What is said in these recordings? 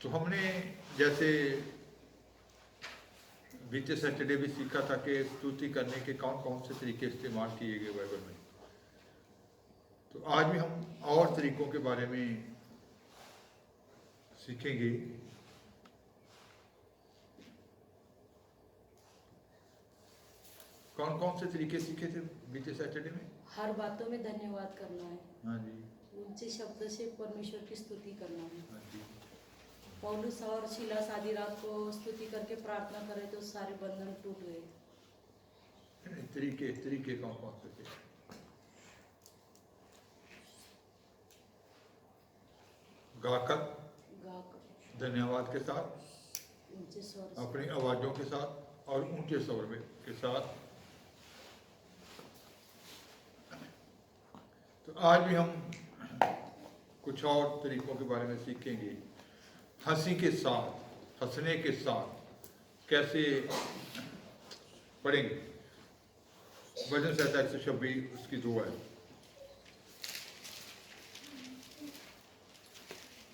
तो हमने जैसे बीते सैटरडे भी सीखा था कि स्तुति करने के कौन कौन से तरीके इस्तेमाल किए गए बाइबल में। तो आज भी हम और तरीकों के बारे में सीखेंगे। कौन कौन से तरीके सीखे थे बीते सैटरडे में? हर बातों में धन्यवाद करना है, हाँ जी, ऊंचे शब्द से परमेश्वर की स्तुति करना है। हाँ जी। पौलुस और सिलास आधी रात को स्तुति करके प्रार्थना करे तो सारे बंधन टूट गए। तरीके कौन कौन से थे? गाकर, धन्यवाद के साथ, ऊंचे स्वर से, अपनी आवाजों के साथ और ऊंचे स्वर में के साथ। तो आज भी हम कुछ और तरीकों के बारे में सीखेंगे। हंसी के साथ, हंसने के साथ कैसे पढ़ेंगे। भजन संहिता 126 उसकी 2 है।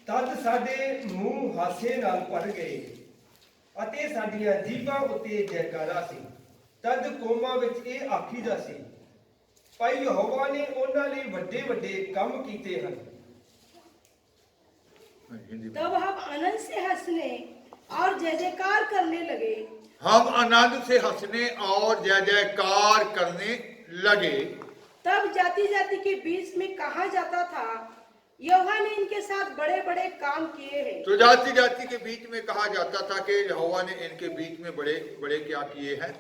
तद साडे मूँह हासे नाल भर गए ਅਤੇ ਸਾਡੀਆਂ ਜੀਭਾਂ ਉੱਤੇ ਜੈਕਾਰਾ ਸੀ। ਤਦ ਕੌਮਾਂ ਵਿੱਚ ਇਹ ਆਖੀਦਾ ਸੀ, ਭਾਈ ਯਹੋਵਾ ਨੇ ਉਹਨਾਂ ਲਈ ਵੱਡੇ ਵੱਡੇ ਕੰਮ ਕੀਤੇ ਹਨ। हिंदी में। तब हम आनंद से हंसने और जय जयकार करने लगे। हम आनंद से हंसने और जय जयकार करने लगे। तब जाति जाति के बीच में कहा जाता था, यहोवा ने इनके साथ बड़े बड़े काम किए हैं। तो जाति जाति के बीच में कहा जाता था कि यहोवा ने इनके बीच में बड़े बड़े क्या किए हैं?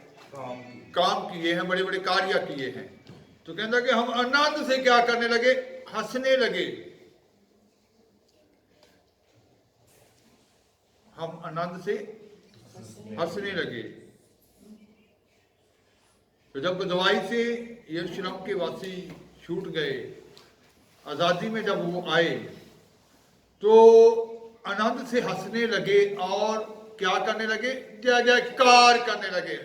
काम किए हैं, बड़े बड़े कार्य किए हैं। तो कहता कि हम आनंद से क्या करने लगे? हंसने लगे। हम आनंद से हंसने लगे। तो जब दवाई से यरूशलेम के वासी छूट गए, आजादी में जब वो आए, तो आनंद से हंसने लगे और क्या करने लगे? जय जयकार करने लगे।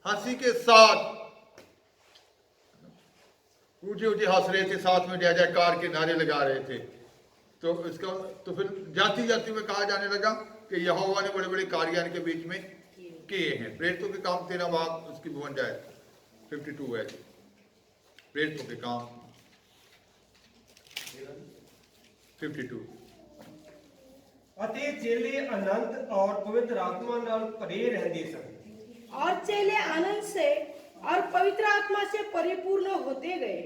हंसी के साथ ऊंचे ऊंचे हंस रहे थे, साथ में जय जयकार के नारे लगा रहे थे। तो इसका तो फिर जाति जाति में कहा जाने लगा कि यहोवा ने बड़े बड़े कार्य इनके बीच में किए हैं। प्रेरितों के काम 13 बाब उसकी 52 है। प्रेरितों के काम 52। ਅਤੇ ਚੇਲੇ ਆਨੰਦ ਔਰ ਪਵਿੱਤਰ ਆਤਮਾ ਨਾਲ ਭਰੇ ਰਹਿੰਦੇ ਸਨ। और चेले आनंद से और पवित्र आत्मा से परिपूर्ण होते गए।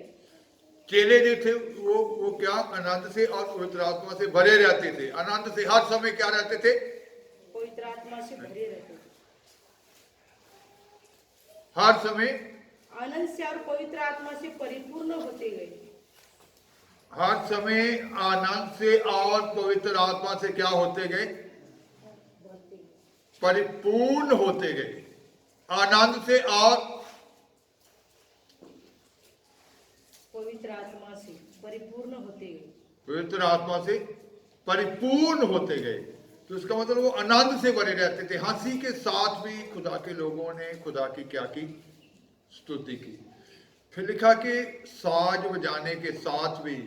चेले जो थे वो क्या? आनंद से और पवित्र आत्मा से भरे रहते थे। आनंद से हर समय क्या रहते थे? पवित्र आत्मा से भरे रहते थे। हर समय आनंद से और पवित्र आत्मा से परिपूर्ण होते गए। हर समय आनंद से और पवित्र आत्मा से क्या होते गए? परिपूर्ण होते गए। आनंद से और पवित्र आत्मा से परिपूर्ण होते गए। पवित्र आत्मा से परिपूर्ण होते गए। तो इसका मतलब वो आनंद से भरे रहते थे। हंसी के साथ भी खुदा के लोगों ने खुदा की क्या की? स्तुति की। फिर लिखा कि साज बजाने के साथ भी,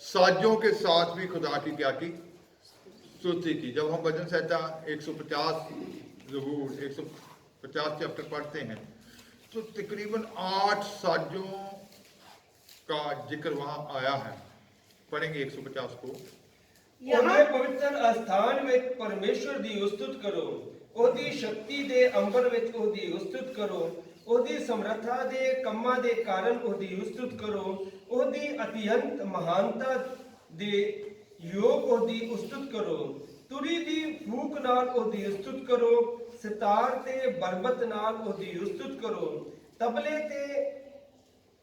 साजों के साथ भी खुदा की क्या की? स्तुति की। जब हम भजन संहिता 150 ज़बूर 150 चैप्टर पढ़ते हैं तो तकरीबन 8 साजों का जिक्र वहां आया है। पढ़ेंगे 150 को। ਉਹਦੇ ਪਵਿੱਤਰ ਅਸਥਾਨ ਵਿੱਚ ਪਰਮੇਸ਼ਵਰ ਦੀ ਉਸਤਤ ਕਰੋ। ਉਹਦੀ ਸ਼ਕਤੀ ਦੇ ਅੰਬਰ ਵਿੱਚ ਉਹਦੀ ਉਸਤਤ ਕਰੋ। ਉਹਦੀ ਸਮਰੱਥਾ ਦੇ ਕੰਮਾਂ ਦੇ ਕਾਰਨ ਉਹਦੀ ਉਸਤਤ ਕਰੋ। ਉਹਦੀ ਅਤਿਅੰਤ ਮਹਾਨਤਾ ਦੇ ਯੋਗ ਉਹਦੀ ਉਸਤਤ ਕਰੋ। ਤੁਰੀ ਦੀ ਫੂਕ ਨਾਲ ਉਹਦੀ ਉਸਤਤ ਕਰੋ। ਸਿਤਾਰ ਤੇ ਬਰਬਤ ਨਾਲ ਉਹਦੀ ਉਸਤਤ ਕਰੋ। ਤਬਲੇ ਤੇ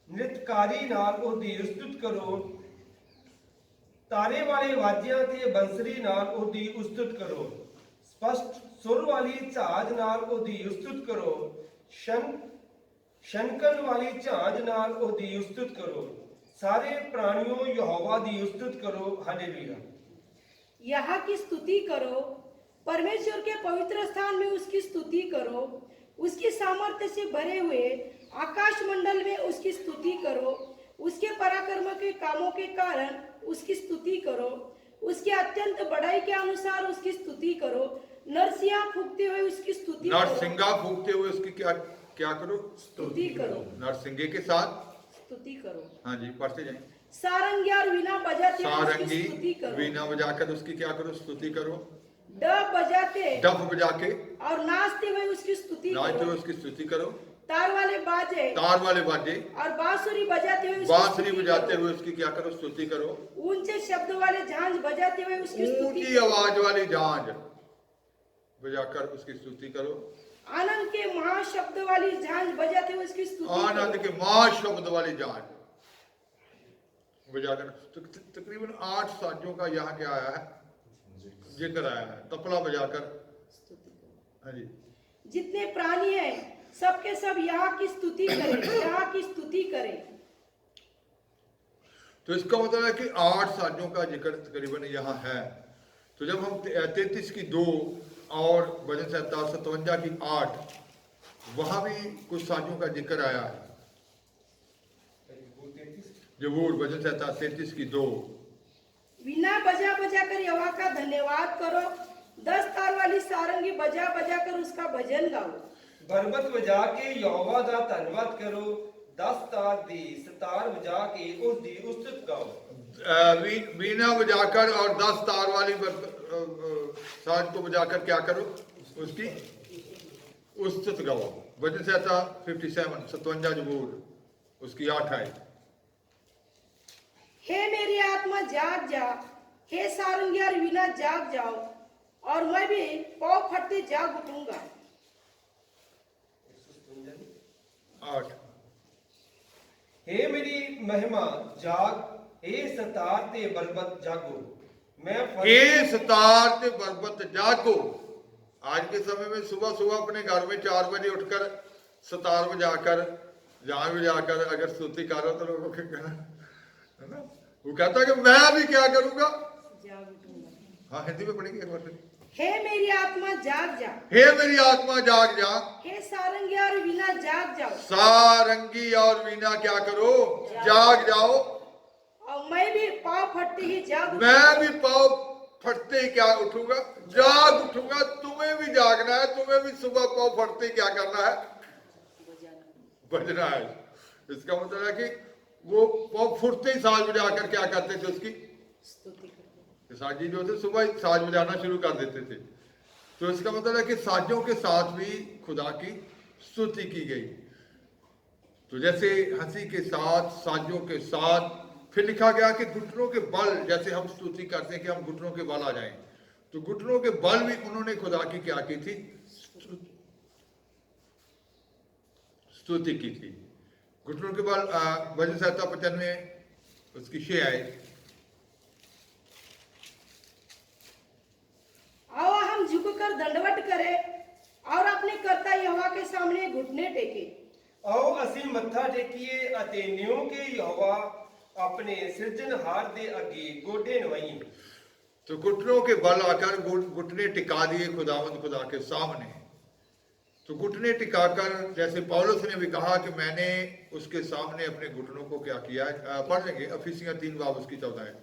ਨ੍ਰਿਤਕਾਰੀ ਨਾਲ ਉਹਦੀ ਉਸਤਤ ਕਰੋ। ਤਾਰੇ ਵਾਲੇ ਵਾਜਿਆਂ ਤੇ ਬੰਸਰੀ ਨਾਲ ਉਹਦੀ ਉਸਤਤ ਕਰੋ। ਸਪਸ਼ਟ ਸੁਰ ਵਾਲੀ ਝਾਂਜ ਨਾਲ ਉਹਦੀ ਉਸਤਤ ਕਰੋ। ਸ਼ਨਕਨ ਵਾਲੀ ਝਾਂਜ ਨਾਲ ਉਹਦੀ ਉਸਤਤ ਕਰੋ। ਸਾਰੇ ਪ੍ਰਾਣਿयों यहोवा ਦੀ ਉਸਤਤ ਕਰੋ। हालेलुया। यहाँ की स्तुति करो, परमेश्वर के पवित्र स्थान में उसकी स्तुति करो। उसकी सामर्थ्य से भरे हुए आकाश मंडल में उसकी स्तुति करो। उसके पराक्रम के कामों के कारण उसकी स्तुति करो। उसके अत्यंत बड़ाई के अनुसार उसकी स्तुति करो। नरसिंहा फूकते हुए उसकी स्तुति करो। नरसिंगा फूकते हुए उसकी क्या क्या करो? स्तुति करो। नरसिंगे के साथ स्तुति करो। हाँ जी, पढ़ते जाएं। सारंगी और वीणा बजाते हुए उसकी सारंगी स्तुति करो। वीणा बजाकर उसकी क्या करो? स्तुति करो। डफ बजाते डफ बजा के और नाचते हुए उसकी स्तुति नाचते करो। हुए उसकी स्तुति करो। तार वाले बाजे तार वाले बाजे और बांसुरी बजाते हुए उसकी बांसुरी स्तुति बजाते करो। हुए उसकी क्या करो? स्तुति करो। ऊंचे शब्द वाले झांझ बजाते हुए उसकी स्तुति ऊंची करो। आवाज वाली झांझ बजाकर उसकी स्तुति करो। आनंद के महाशब्द वाली झांझ बजाते हुए उसकी स्तुति आनंद करो। के महाशब्द वाली झांझ बजाकर तकरीबन 8 साजों का यहाँ क्या आया है? जिक्र आया है। तबला बजाकर स्तुति करो। हाँ जी। जितने प्राणी हैं सबके सब यहाँ की स्तुति करें, यहाँ की स्तुति करें। तो इसका मतलब है कि 8 साजों का जिक्र तकरीबन यहाँ है। तो जब हम 33 की 2 और भजन संहिता 57 की 8 वहां भी कुछ साजों का जिक्र आया है। जबूर भजन संहिता 33 की 2 वीणा बजा बजा कर यहोवा का धन्यवाद करो। 10 तार वाली सारंगी बजा बजा कर उसका भजन गाओ। बरबत बजा के यहोवा दा धन्यवाद करो। 10 तार दी सतार बजा के उस दी उस्तुत गाओ। वीणा बजाकर और 10 तार वाली साज को बजाकर क्या करो? उसकी उस्तुत गाओ। भजन संहिता 57 जबूर उसकी 8 है। हे मेरी आत्मा जाग जा, हे सारंगी और वीणा जाग जाओ, और मैं भी पाँव फटते जाग उठूंगा। 8 हे मेरी महिमा जाग, हे सतार ते बरबत जागो। मैं हे सतार ते बरबत जागो। आज के समय में सुबह सुबह अपने घर में 4 बजे उठकर सतार बजाकर जान बजाकर अगर स्तुति करो तो लोगों के कहना है ना, वो कहता है कि मैं भी क्या करूंगा? जाग उठूंगा। हाँ, हिंदी में पढ़ेंगे एक बार। हे मेरी आत्मा जाग जा, हे मेरी आत्मा जाग जा। हे सारंगी और वीणा जाग जाओ, सारंगी और वीणा क्या करो? जाग जाओ। और मैं भी पाँव फटते ही जाग मैं भी पाँव फटते ही क्या उठूंगा? जाग उठूंगा। तुम्हें भी जागना है, तुम्हें भी सुबह पाँव फटते ही क्या करना है? बजना है। इसका मतलब है कि वो पाँव फुटते ही साज बजाकर क्या करते थे? उसकी स्तुति करो। साजी जो थे सुबह ही साज बजाना शुरू कर देते थे। तो इसका मतलब है कि साजों के साथ भी खुदा की स्तुति की गई। तो जैसे हंसी के साथ साजों के साथ फिर लिखा गया कि घुटनों के बल, जैसे हम स्तुति करते हैं कि हम घुटनों के बल आ जाएं, तो घुटनों के बल भी उन्होंने खुदा की क्या की थी? स्तुति की थी। घुटनों के बल भजन संहिता 95 उसकी 6 आए। आओ हम झुककर दंडवत करें और अपने कर्ता यहोवा के सामने घुटने टेके। आओ ਅਸੀਂ ਮੱਥਾ ਟੇਕੀਏ ਅਤੇ ਨਿਉ ਕੇ ਯਹੋਵਾ ਆਪਣੇ ਸਿਰਜਣਹਾਰ ਦੇ ਅੱਗੇ ਗੋਡੇ ਨਵਾਈਏ। तो घुटनों के बल आकर घुटने टिका दिए खुदावंद खुदा के सामने। तो घुटने टिकाकर जैसे पौलुस ने भी कहा कि मैंने उसके सामने अपने घुटनों को क्या किया है। पढ़ लेंगे इफिसियों 3 बाब उसकी 14 है।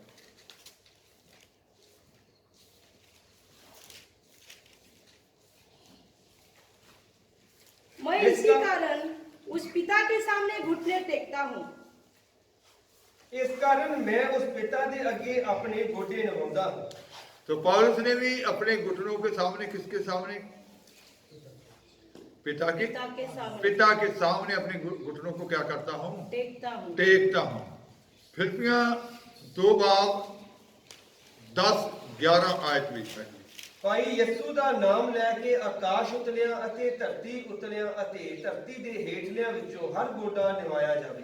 मैं इसी कारण उस पिता के सामने घुटने टेकता हूँ। ਇਸ ਕਾਰਨ ਮੈਂ ਉਸ ਪਿਤਾ ਦੇ ਅੱਗੇ ਆਪਣੇ ਗੋਡੇ ਨਵਾਉਂਦਾ ਹਾਂ। तो पौलुस ने भी अपने घुटनों के सामने, किसके सामने? पिता के सामने अपने घुटनों को क्या करता हूँ? टेकता हूँ। फिलिपियां 2 बाब 10-11 आयत भी है। ਭਾਈ ਯਿਸੂ ਦਾ ਨਾਮ ਲੈ ਕੇ ਆਕਾਸ਼ ਉਤਲਿਆ ਅਤੇ ਧਰਤੀ ਉਤਲਿਆ ਅਤੇ ਧਰਤੀ ਦੇ ਹੇਠਲਿਆਂ ਵਿੱਚੋਂ ਹਰ ਗੋਡਾ ਨਿਵਾਇਆ ਜਾਵੇ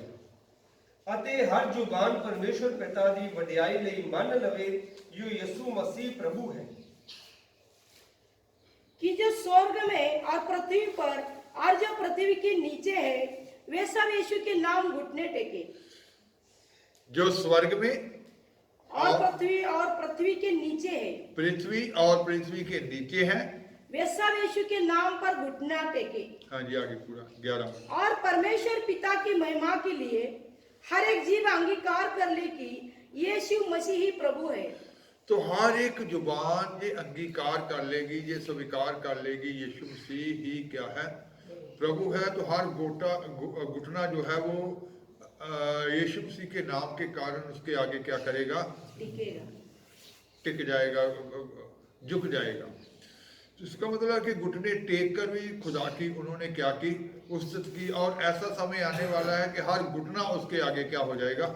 ਅਤੇ ਹਰ ਜ਼ੁਬਾਨ ਪਰਮੇਸ਼ਵਰ ਪਿਤਾ ਦੀ ਵਡਿਆਈ ਲਈ ਮੰਨ ਲਵੇ ਜੋ ਯਿਸੂ ਮਸੀਹ ਪ੍ਰਭੂ ਹੈ। कि जो स्वर्ग में और पृथ्वी पर और जो पृथ्वी के नीचे है वे सब यीशु के नाम घुटने टेके। जो स्वर्ग में और पृथ्वी के नीचे है, पृथ्वी और पृथ्वी के नीचे है, वे सब यीशु के नाम पर घुटना टेके। हाँ जी, आगे पूरा 11। और परमेश्वर पिता की महिमा के लिए हर एक जीव अंगीकार कर ले कि यीशु मसीह ही प्रभु है। तो हर एक जुबान ये अंगीकार कर लेगी, ये स्वीकार कर लेगी यीशु मसीह ही क्या है, प्रभु है। तो हर घुटना जो है वो यीशु मसीह के नाम के कारण उसके आगे क्या करेगा, टिकेगा। टिक जाएगा, झुक जाएगा। तो इसका मतलब है कि घुटने टेक कर भी खुदा की उन्होंने क्या की, उस्तत की। और ऐसा समय आने वाला है कि हर घुटना उसके आगे क्या हो जाएगा,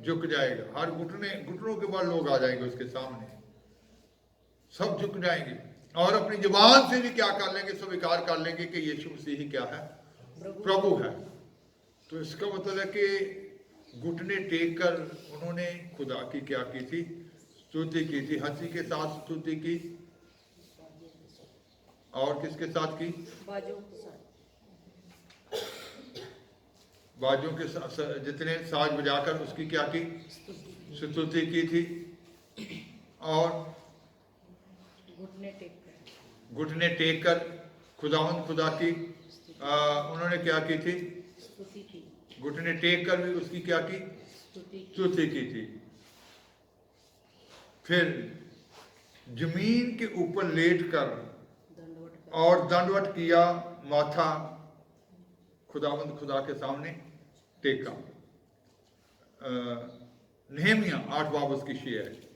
झुक जाएगा। हर घुटनों के बाद लोग आ जाएंगे उसके सामने, सब झुक जाएंगे और अपनी जुबान से भी क्या कर लेंगे, स्वीकार कर लेंगे कि यीशु मसीह ही क्या है, प्रभु है। तो इसका मतलब है कि घुटने टेक कर उन्होंने खुदा की क्या की थी, स्तुति की थी, हंसी के साथ स्तुति की। और किसके साथ की, बाजों के साथ, बाजों के जितने साज बजाकर उसकी क्या की, स्तुति की थी। और घुटने टेक कर घुटने टेक कर खुदा की उन्होंने क्या की थी, स्तुति की, घुटने टेक कर भी उसकी क्या की, स्तुति की थी। फिर जमीन के ऊपर लेट कर दंडवत कर, और दंडवत किया, माथा खुदा के सामने टेका। नेहमिया 8 बाब उसकी शेर है।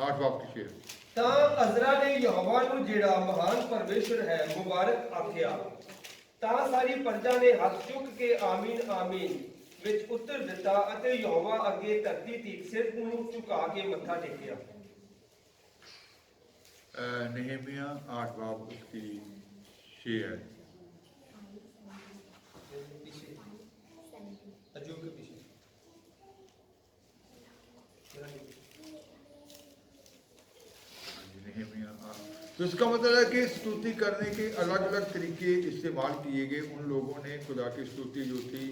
आठ बाब की शेर। ਤਾਂ ਅਜ਼ਰਾ ਨੇ ਯਹੋਵਾ ਨੂੰ ਜਿਹੜਾ ਮਹਾਨ ਪਰਮੇਸ਼ਰ ਹੈ ਮੁਬਾਰਕ ਆਖਿਆ। ਤਾਂ ਸਾਰੀ ਪ੍ਰਜਾ ਨੇ ਹੱਥ ਚੁੱਕ ਕੇ ਆਮੀਨ ਆਮੀਨ ਵਿੱਚ ਉੱਤਰ ਦਿੱਤਾ ਅਤੇ ਯਹੋਵਾ ਅੱਗੇ ਧਰਤੀ ਤੀਕ ਸਿਰ ਨੂੰ ਝੁਕਾ ਕੇ ਮੱਥਾ ਟੇਕਿਆ। नेहमिया 8 बाब उसकी शेर है। तो इसका मतलब है कि स्तुति करने के अलग अलग तरीके इस्तेमाल किए गए। उन लोगों ने खुदा की स्तुति जो थी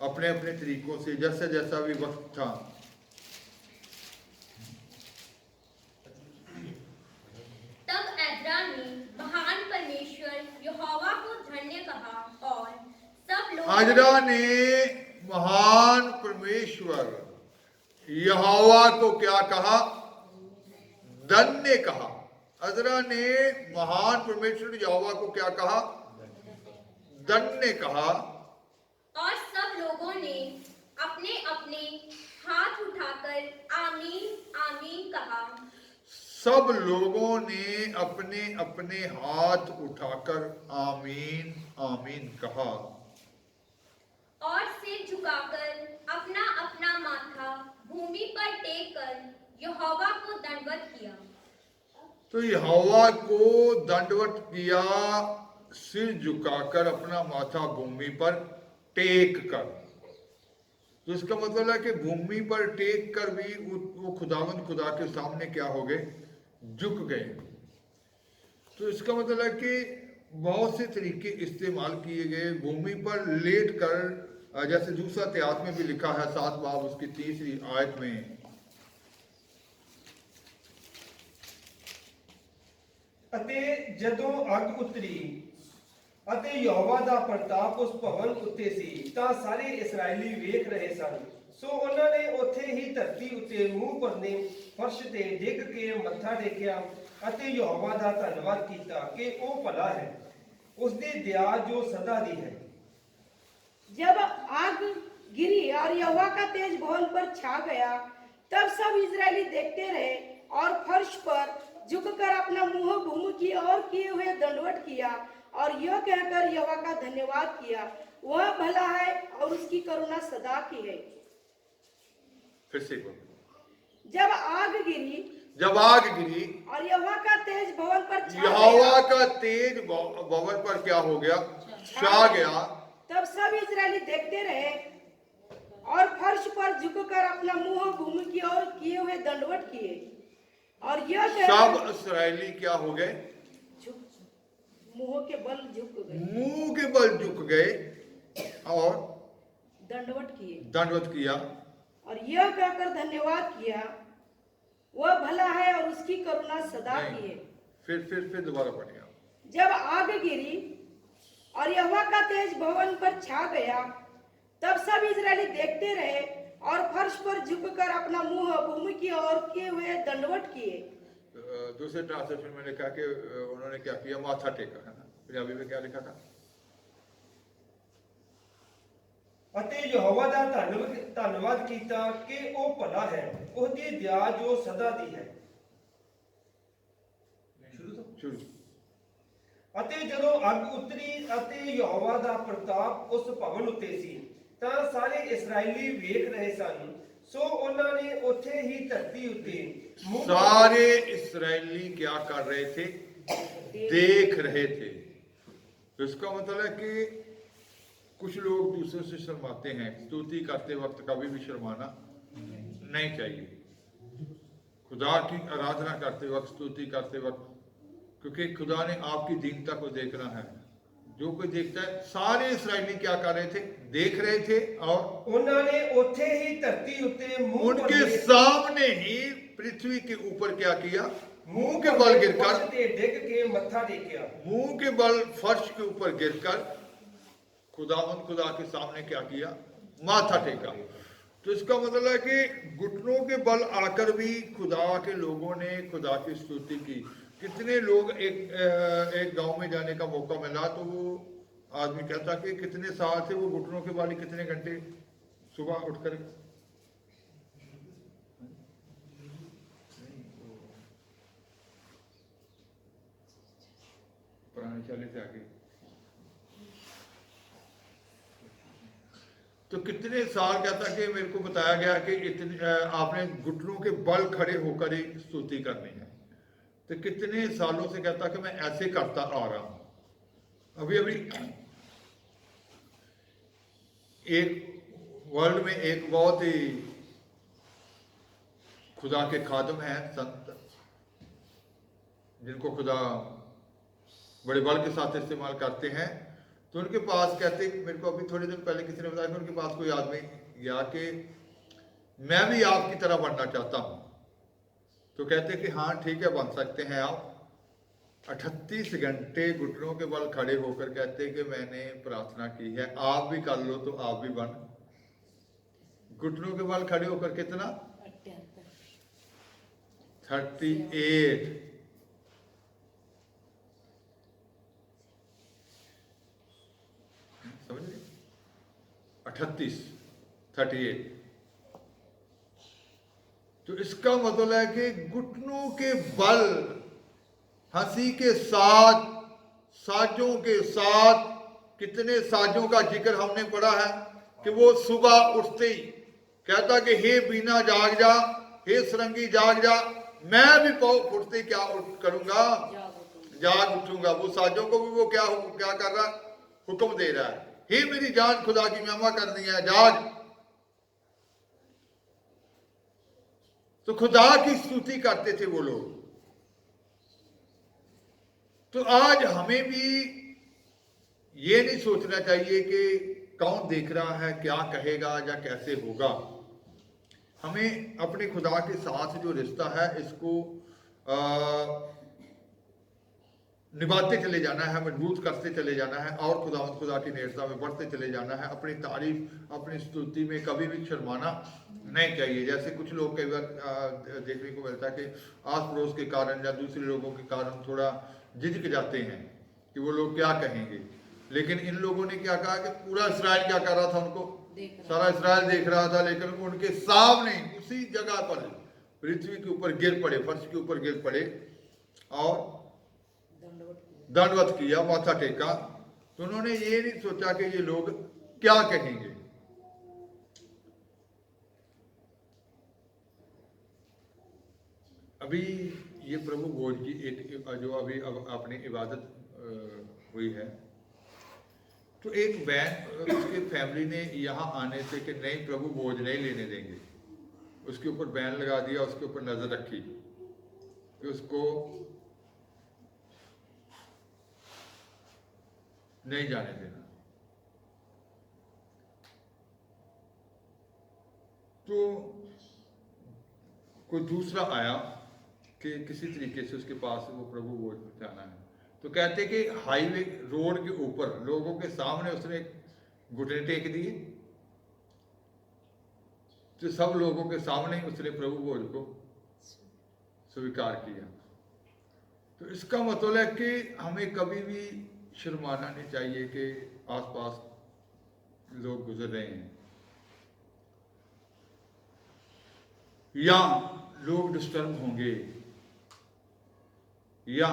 अपने अपने तरीकों से, जैसा जैसा भी वक्त था। तब एज्रा ने महान परमेश्वर यहोवा को धन्य कहा और सब लोग एज्रा ने महान परमेश्वर यहोवा को क्या कहा, धन्य कहा। एज्रा ने महान परमेश्वर यहोवा को क्या कहा, धन्य कहा। और सब लोगों ने अपने अपने हाथ उठाकर आमीन आमीन कहा। सब लोगों ने अपने अपने हाथ उठाकर आमीन आमीन कहा और सिर झुकाकर अपना अपना माथा भूमि पर टेक कर यहोवा को दंडवत किया। तो यहोवा को दंडवत किया, सिर झुकाकर अपना माथा भूमि पर टेक कर। तो इसका मतलब है कि भूमि पर टेक कर भी वो खुदा के सामने क्या हो गए, झुक गए। तो इसका मतलब है कि बहुत से तरीके इस्तेमाल किए गए। भूमि पर लेट कर, जैसे दूसरा इतिहास में भी लिखा है 7 बाब उसकी 3री आयत में, ਅਤੇ ਜਦੋਂ ਅੱਗ ਉਤਰੀ ਅਤੇ ਯਹੋਵਾ ਦਾ ਪ੍ਰਤਾਪ ਉਸ ਭਵਨ ਉੱਤੇ ਸੀ ਤਾਂ ਸਾਰੇ ਇਸਰਾਇਲੀ ਵੇਖ ਰਹੇ ਸਨ। ਸੋ ਉਹਨਾਂ ਨੇ ਉੱਥੇ ਹੀ ਧਰਤੀ ਉੱਤੇ ਮੂੰਹ ਭਰਨੇ ਫਰਸ਼ ਤੇ ਡਿੱਗ ਕੇ ਮੱਥਾ ਟੇਕਿਆ ਅਤੇ ਯਹੋਵਾ ਦਾ ਧੰਨਵਾਦ ਕੀਤਾ ਕਿ ਉਹ ਭਲਾ ਹੈ, ਉਸ ਦੀ ਦਇਆ ਜੋ ਸਦਾ ਦੀ ਹੈ। जब आग गिरी और यहोवा का तेज भवन पर छा गया, तब सब इजरायली देखते रहे और फर्श पर झुककर अपना मुंह भूमि की ओर किए हुए दंडवत किया और यह कहकर यहोवा का धन्यवाद किया, वह भला है और उसकी करुणा सदा की है। फिर से बोलो। जब आग गिरी जब आग गिरी और यहोवा का तेज भवन पर छा यहोवा गया, का तेज भवन पर क्या हो गया, छा गया। तब सब इजरायली देखते रहे और फर्श पर झुककर अपना मुंह भूमि की ओर किए हुए दंडवत किए और यह सब कहकर इसराइली क्या हो गए, मुंह के बल झुक गए, मुंह के बल झुक गए और दंडवत किए दंडवत किया। और यह कहकर धन्यवाद किया, वह भला है और उसकी करुणा सदा की नहीं, है। फिर दोबारा पढ़िए आप। जब आग गिरी और यहोवा का तेज भवन पर छा गया, तब सब इजरायली देखते रहे और फर्श पर झुककर अपना मुंह भूमि की ओर किए हुए दंडवत किए। दूसरे ट्रांसलेशन में लिखा कि उन्होंने क्या किया, माथा टेका, है ना। पंजाबी में क्या लिखा था? ਅਤੇ ਯਹੋਵਾ ਦਾ ਧੰਨਵਾਦ ਕੀਤਾ ਕਿ ਉਹ ਭਲਾ ਹੈ, ਉਹਦੀ ਦਇਆ ਜੋ ਸਦਾ ਦੀ ਹੈ। ਸ਼ੁਰੂ ਤੋਂ शुरू। ਅਤੇ ਜਦੋਂ ਅੱਗ ਉਤਰੀ ਅਤੇ ਯਹੋਵਾ ਦਾ ਪ੍ਰਤਾਪ ਉਸ ਭਵਨ ਉੱਤੇ ਸੀ, ਤਾਂ ਸਾਰੇ ਇਸਰਾਇਲੀ ਵੇਖ ਰਹੇ ਸਨ। ਸੋ ਉਹਨਾਂ ਨੇ ਉੱਥੇ ਹੀ ਧਰਤੀ ਉੱਤੇ ਮੂੰਹ सारे इस्राएली क्या कर रहे थे? देख रहे थे। तो इसका मतलब है कि कुछ लोग दूसरों से शर्माते हैं। स्तुति करते वक्त कभी भी शर्माना नहीं चाहिए। खुदा की आराधना करते वक्त, स्तुति करते वक्त, क्योंकि खुदा ने आपकी दीनता को देखना है। जो कोई देखता है, सारे इस्राएली क्या कर रहे थे? देख रहे थे और ਉਹਨਾਂ ਨੇ ਉੱਥੇ ਹੀ ਧਰਤੀ ਉੱਤੇ ਮੂੰਹ उनके पर सामने ही पृथ्वी के ऊपर क्या किया? मुंह के बल गिरकर, ਫਰਸ਼ ਤੇ ਡਿੱਗ ਕੇ ਮੱਥਾ ਟੇਕਿਆ। मुंह के बल फर्श के ऊपर गिरकर खुदा के सामने क्या किया? माथा टेका। तो इसका मतलब है कि घुटनों के बल आकर भी खुदा के लोगों ने खुदा की स्तुति की। कितने लोग एक गांव में जाने का मौका मिला तो वो आदमी कहता कि कितने साल से वो घुटनों के बल कितने घंटे सुबह उठकर, पुराने चाले से आगे, तो कितने साल कहता कि मेरे को बताया गया कि इतने आपने घुटनों के बल खड़े होकर ही स्तुति करनी है। तो कितने सालों से कहता कि मैं ऐसे करता आ रहा हूं। अभी अभी एक वर्ल्ड में एक बहुत ही खुदा के खादम हैं, संत, जिनको खुदा बड़े बल के साथ इस्तेमाल करते हैं। तो उनके पास कहते, मेरे को अभी थोड़े दिन पहले किसी ने बताया कि उनके पास कोई आदमी गया कि मैं भी आपकी तरह बनना चाहता हूं। तो कहते कि हाँ ठीक है, बन सकते हैं आप। 38 घंटे घुटनों के बल खड़े होकर कहते कि मैंने प्रार्थना की है, आप भी कर लो तो आप भी बन। घुटनों के बल खड़े होकर कितना? 38। समझ गए? 38। तो इसका मतलब है कि घुटनों के बल, हंसी के साथ, साजों के साथ, कितने साजों का जिक्र हमने पढ़ा है कि वो सुबह उठते ही कहता कि हे बीना जाग जा, हे सरंगी जाग जा। मैं भी उठते ही क्या करूंगा? जाग उठूंगा। वो साजों को भी वो क्या कर रहा? हुक्म दे रहा है, हे मेरी जान खुदा की महिमा करनी है, जाग। तो खुदा की स्तुति करते थे वो लोग। तो आज हमें भी ये नहीं सोचना चाहिए कि कौन देख रहा है, क्या कहेगा या कैसे होगा। हमें अपने खुदा के साथ जो रिश्ता है इसको निभाते चले जाना है, मजबूत करते चले जाना है और खुदा की नेड़ता में बढ़ते चले जाना है। अपनी तारीफ, अपनी स्तुति में कभी भी शर्माना नहीं चाहिए। जैसे कुछ लोग कई बार देखने को मिलता है कि आस पड़ोस के कारण या दूसरे लोगों के कारण थोड़ा झिझक जाते हैं कि वो लोग क्या कहेंगे। लेकिन इन लोगों ने क्या कहा कि पूरा इस्राएल क्या कर रहा था? उनको सारा इस्राएल देख रहा था, लेकिन उनके सामने उसी जगह पर पृथ्वी के ऊपर गिर पड़े, फर्श के ऊपर गिर पड़े और दंडवत किया, माथा टेका। तो उन्होंने ये नहीं सोचा कि ये लोग क्या कहेंगे। अभी ये प्रभु भोज की एक जो अभी अपनी इबादत हुई है, तो एक बहन, उसके फैमिली ने यहाँ आने से कि नहीं प्रभु भोज नहीं लेने देंगे, उसके ऊपर बैन लगा दिया, उसके ऊपर नजर रखी कि उसको नहीं जाने देना। तो कोई दूसरा आया कि किसी तरीके से उसके पास वो प्रभु को जाना है। तो कहते कि हाईवे रोड के ऊपर लोगों के सामने उसने घुटने टेक दिए, तो सब लोगों के सामने उसने प्रभु भोज को स्वीकार किया। तो इसका मतलब है कि हमें कभी भी शर्माना नहीं चाहिए कि आसपास लोग गुजर रहे हैं या लोग डिस्टर्ब होंगे या,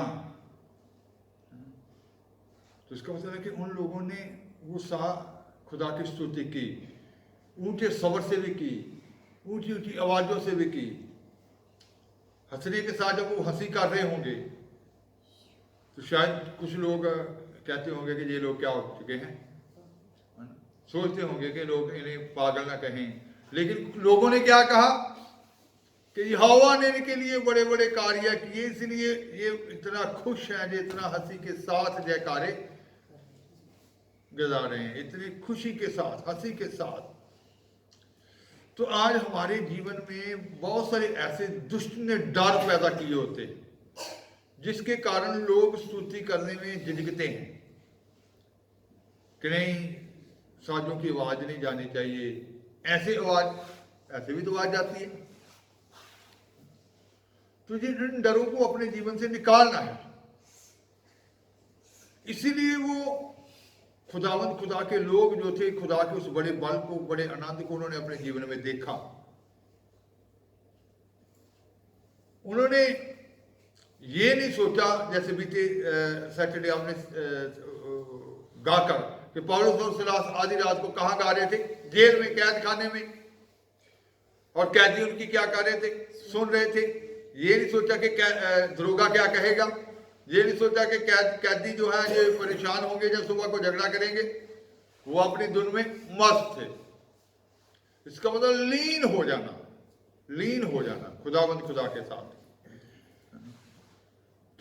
तो इसका मतलब है कि उन लोगों ने वो खुदा की स्तुति की, ऊंचे स्वर से भी की, ऊंची ऊंची आवाजों से भी की। हंसने के साथ जब वो हंसी कर रहे होंगे तो शायद कुछ लोग कहते होंगे कि ये लोग क्या हो चुके हैं, सोचते होंगे कि लोग इन्हें पागल ना कहें, लेकिन लोगों ने क्या कहा कि यहोवा ने इनके लिए बड़े बड़े कार्य किए, इसलिए ये इतना खुश हैं, ये इतना हंसी के साथ जयकारे गुजार रहे हैं, इतनी खुशी के साथ, हंसी के साथ। तो आज हमारे जीवन में बहुत सारे ऐसे दुष्ट ने डर पैदा किए होते हैं जिसके कारण लोग स्तुति करने में झिझकते हैं कि नहीं, साजों की आवाज नहीं जानी चाहिए, ऐसे भी तो आवाज जाती है। तो इन डरों को अपने जीवन से निकालना है। इसीलिए वो खुदा के लोग जो थे, खुदा के उस बड़े बल को, बड़े आनंद को उन्होंने अपने जीवन में देखा। उन्होंने ये नहीं सोचा, जैसे बीते सैटरडे हमने गाकर कि पौलुस और सिलास आधी रात को कहाँ गा रहे थे, जेल में, कैद खाने में, और कैदी उनकी क्या कर रहे थे, सुन रहे थे। ये नहीं सोचा कि दरोगा क्या कहेगा, ये नहीं सोचा कि कैदी जो है ये परेशान होंगे जब सुबह को झगड़ा करेंगे। वो अपनी धुन में मस्त थे। इसका मतलब लीन हो जाना खुदा के साथ।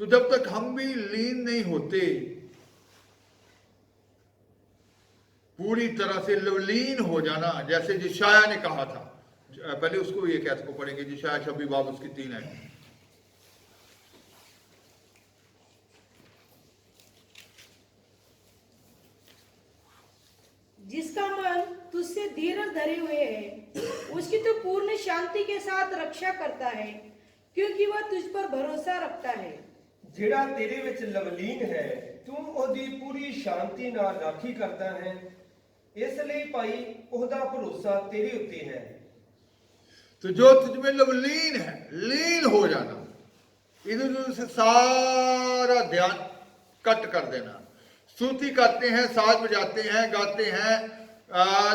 तो जब तक हम भी लीन नहीं होते, पूरी तरह से लवलीन हो जाना, जैसे यशायाह ने कहा था, पहले उसको ये कैसे को पढ़ेंगे, यशायाह 26 बाब उसकी 3 है। जिसका मन तुझसे धीरज धरे हुए है, उसकी तो पूर्ण शांति के साथ रक्षा करता है, क्योंकि वह तुझ पर भरोसा रखता है। ਜਿਹੜਾ ਤੇਰੇ ਵਿੱਚ ਲਵਲੀਨ ਹੈ, ਤੂੰ ਉਹਦੀ ਪੂਰੀ ਸ਼ਾਂਤੀ ਨਾਲ ਰਾਖੀ ਕਰਦਾ ਹੈ, ਇਸ ਲਈ ਭਾਈ ਉਹਦਾ ਭਰੋਸਾ ਤੇਰੇ ਉੱਤੇ ਹੈ। तो जो तुझ में लवलीन है, लीन हो जाना, इधर उधर से सारा ध्यान कट कर देना। स्तुति करते हैं, साज बजाते हैं, गाते हैं,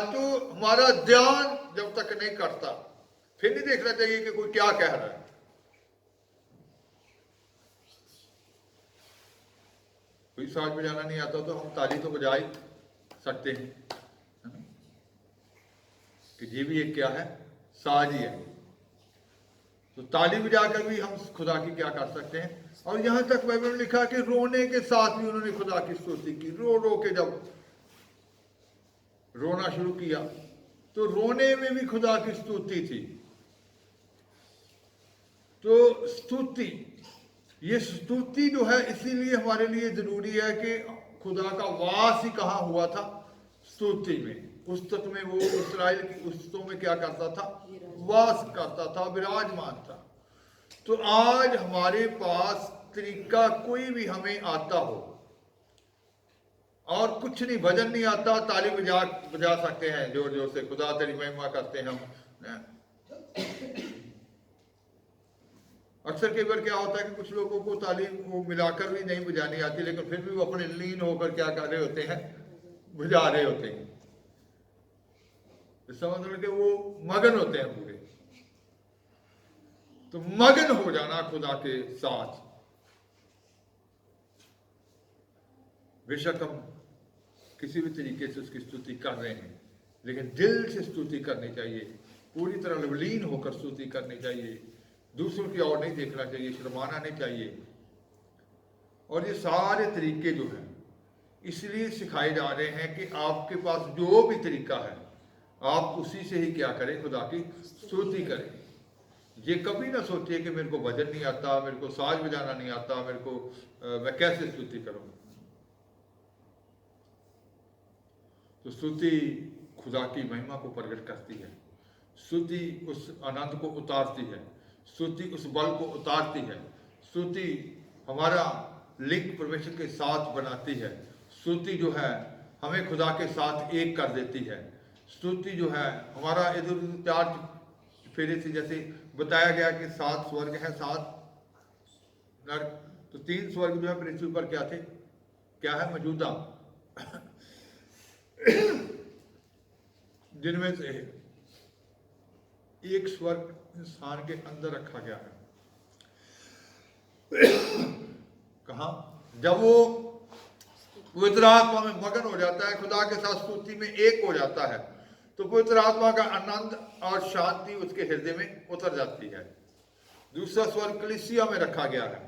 तो हमारा ध्यान जब तक नहीं करता, फिर नहीं देखना चाहिए कि कोई क्या कह रहा है। कोई साज बजाना नहीं आता तो हम ताली तो बजा ही सकते हैं, है ना? कि ये भी एक क्या है, साज ही है। तो ताली बजाकर भी हम खुदा की क्या कर सकते हैं। और यहां तक बाइबल में लिखा कि रोने के साथ भी उन्होंने खुदा की स्तुति की। रो रो के जब रोना शुरू किया तो रोने में भी खुदा की स्तुति थी। तो स्तुति, ये स्तुति जो है इसीलिए हमारे लिए जरूरी है कि खुदा का वास ही कहाँ हुआ था, स्तुति में। पुस्तक में वो इस्राएल की पुस्तकों में क्या करता था, वास करता था, विराजमान था। तो आज हमारे पास तरीका कोई भी हमें आता हो और कुछ नहीं, भजन नहीं आता, ताली बजा सकते हैं जोर जोर से, खुदा तेरी महिमा करते हैं हम। अक्सर कई बार क्या होता है कि कुछ लोगों को ताली को मिलाकर भी नहीं बजानी आती, लेकिन फिर भी वो अपने लीन होकर क्या कर रहे होते हैं, बुझा रहे होते हैं। इसका मतलब कि वो मगन होते हैं पूरे। तो मगन हो जाना खुदा के साथ। बेशक हम किसी भी तरीके से उसकी स्तुति कर रहे हैं, लेकिन दिल से स्तुति करनी चाहिए, पूरी तरह लवलीन होकर स्तुति करनी चाहिए, दूसरों की ओर नहीं देखना चाहिए, शर्माना नहीं चाहिए। और ये सारे तरीके जो हैं इसलिए सिखाए जा रहे हैं कि आपके पास जो भी तरीका है आप उसी से ही क्या करें, खुदा की स्तुति करें। ये कभी ना सोचिए कि मेरे को भजन नहीं आता, मेरे को साज बजाना नहीं आता, मेरे को मैं कैसे स्तुति करूं। तो स्तुति खुदा की महिमा को प्रकट करती है, स्तुति उस आनंद को उतारती है, स्तुति उस बल को उतारती है, स्तुति हमारा लिंक परमेश्वर के साथ बनाती है, स्तुति जो है हमें खुदा के साथ एक कर देती है, स्तुति जो है हमारा इधर उधर चार फेरे से, जैसे बताया गया कि 7 स्वर्ग हैं, 7 नरक, तो 3 स्वर्ग जो है पृथ्वी पर क्या थे, क्या है मौजूदा, जिनमें से एक स्वर्ग इंसान के अंदर रखा गया है। कहा? जब वो पवित्र आत्मा में मगन हो जाता है, खुदा के साथ स्तुति में एक हो जाता है, तो पवित्र आत्मा का आनंद और शांति उसके हृदय में उतर जाती है। दूसरा स्वर्ग कलीसिया में रखा गया है।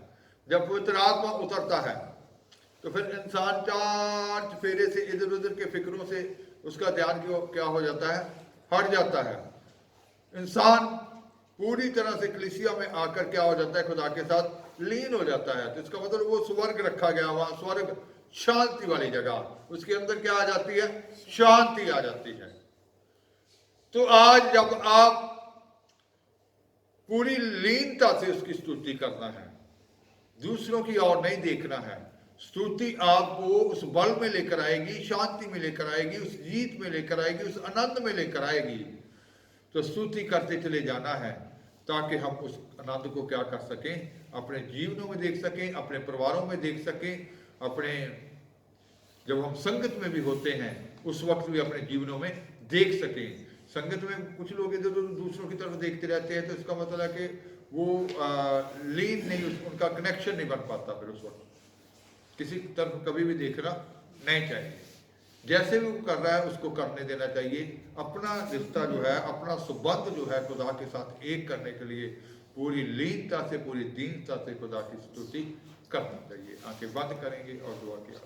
जब पवित्र आत्मा उतरता है तो फिर इंसान 4 फेरे से इधर उधर के फिक्रों से उसका ध्यान क्या हो जाता है, हट जाता है। इंसान पूरी तरह से कलीसिया में आकर क्या हो जाता है, खुदा के साथ लीन हो जाता है। तो इसका मतलब वो स्वर्ग रखा गया, वहां स्वर्ग शांति वाली जगह, उसके अंदर क्या आ जाती है, शांति आ जाती है। तो आज जब आप पूरी लीनता से उसकी स्तुति करना है, दूसरों की ओर नहीं देखना है, स्तुति आपको उस बल में लेकर आएगी, शांति में लेकर आएगी, उस जीत में लेकर आएगी, उस आनंद में लेकर आएगी। तो स्तुति करते चले जाना है ताकि हम उस आनंद को क्या कर सकें, अपने जीवनों में देख सकें, अपने परिवारों में देख सकें, अपने जब हम संगत में भी होते हैं उस वक्त भी अपने जीवनों में देख सकें। संगत में कुछ लोग इधर उधर दूसरों की तरफ देखते रहते हैं, तो इसका मतलब है कि वो लीन नहीं, उनका कनेक्शन नहीं बन पाता। फिर उस वक्त किसी तरफ कभी भी देखना नहीं चाहिए। जैसे भी वो कर रहा है उसको करने देना चाहिए। अपना रिश्ता जो है, अपना संबंध जो है खुदा के साथ एक करने के लिए पूरी लीनता से, पूरी दीनता से खुदा की स्तुति करना चाहिए। आंखें बंद करेंगे और दुआ किया।